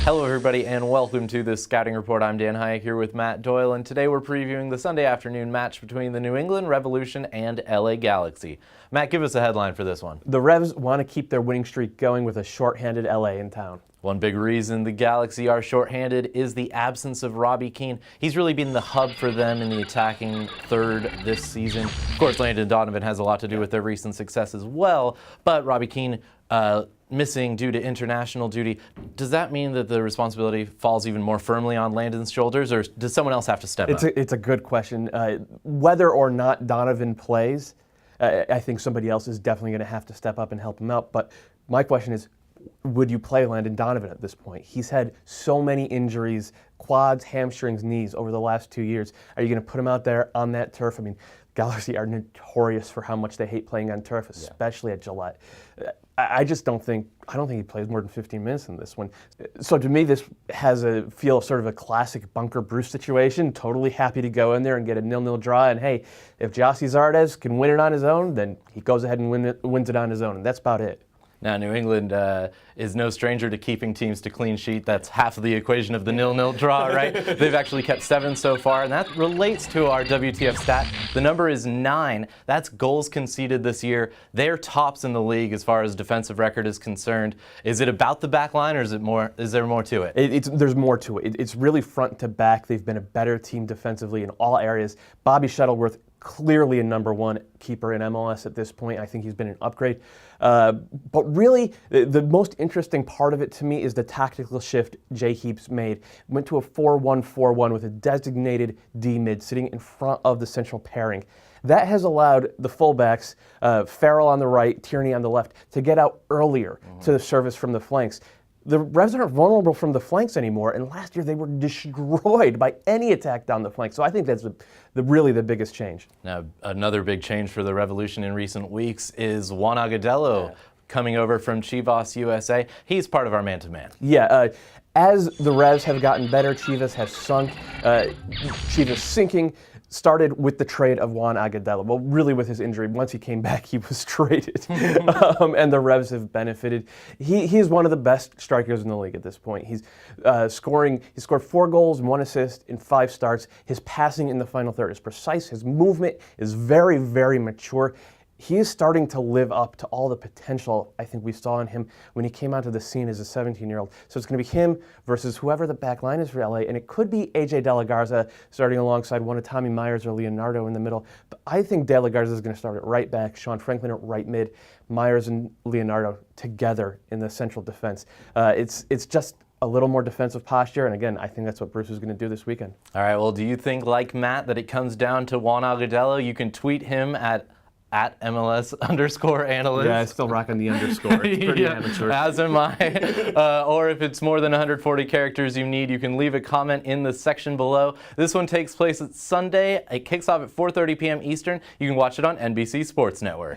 Hello everybody and welcome to the Scouting Report. I'm Dan Hayek here with Matt Doyle, and today we're previewing the Sunday afternoon match between the New England Revolution and LA Galaxy. Matt, give us a headline for this one. The Revs want to keep their winning streak going with a shorthanded LA in town. One big reason the Galaxy are shorthanded is the absence of Robbie Keane. He's really been the hub for them in the attacking third this season. Of course, Landon Donovan has a lot to do with their recent success as well, but Robbie Keane missing due to international duty. Does that mean that the responsibility falls even more firmly on Landon's shoulders, or does someone else have to step up? It's a good question. Whether or not Donovan plays, I think somebody else is definitely going to have to step up and help him out. But my question is, would you play Landon Donovan at this point? He's had so many injuries, quads, hamstrings, knees over the last 2 years. Are you going to put him out there on that turf? I mean, Galaxy are notorious for how much they hate playing on turf, especially at Gillette. I don't think he plays more than 15 minutes in this one. So to me, this has a feel of sort of a classic Bunker Bruce situation. Totally happy to go in there and get a 0-0 draw. And hey, if Gyasi Zardes can win it on his own, then he goes ahead and wins it on his own. And that's about it. Now, New England is no stranger to keeping teams to clean sheet. That's half of the equation of the 0-0 draw, right? They've actually kept 7 so far, and that relates to our WTF stat. The number is 9. That's goals conceded this year. They're tops in the league as far as defensive record is concerned. Is it about the back line, or is there more to it? There's more to it. It's really front to back. They've been a better team defensively in all areas. Bobby Shuttleworth, clearly a number 1 keeper in MLS at this point. I think he's been an upgrade. But really, the most interesting part of it to me is the tactical shift Jay Heaps made. Went to a 4-1-4-1 with a designated D-mid sitting in front of the central pairing. That has allowed the fullbacks, Farrell on the right, Tierney on the left, to get out earlier to the service from the flanks. The Revs aren't vulnerable from the flanks anymore, and last year they were destroyed by any attack down the flank. So I think that's really the biggest change. Now, another big change for the Revolution in recent weeks is Juan Agudelo coming over from Chivas USA. He's part of our man-to-man. Yeah, as the Revs have gotten better, Chivas has sunk. Chivas sinking started with the trade of Juan Agudelo. Well, really with his injury. Once he came back, he was traded. And the Revs have benefited. He is one of the best strikers in the league at this point. He's scoring. He scored 4 goals and 1 assist in 5 starts. His passing in the final third is precise. His movement is very, very mature. He is starting to live up to all the potential I think we saw in him when he came onto the scene as a 17-year-old. So it's going to be him versus whoever the back line is for LA, and it could be AJ De La Garza starting alongside one of Tommy Myers or Leonardo in the middle. But I think De La Garza is going to start at right back, Sean Franklin at right mid, Myers and Leonardo together in the central defense. It's just a little more defensive posture, and again, I think that's what Bruce is going to do this weekend. All right, well, do you think, like Matt, that it comes down to Juan Agudelo? You can tweet him at MLS_analyst. Yeah, I still rocking the underscore. It's pretty amateur. As am I. Or if it's more than 140 characters you need, you can leave a comment in the section below. This one takes place at Sunday. It kicks off at 4:30 p.m. Eastern. You can watch it on NBC Sports Network.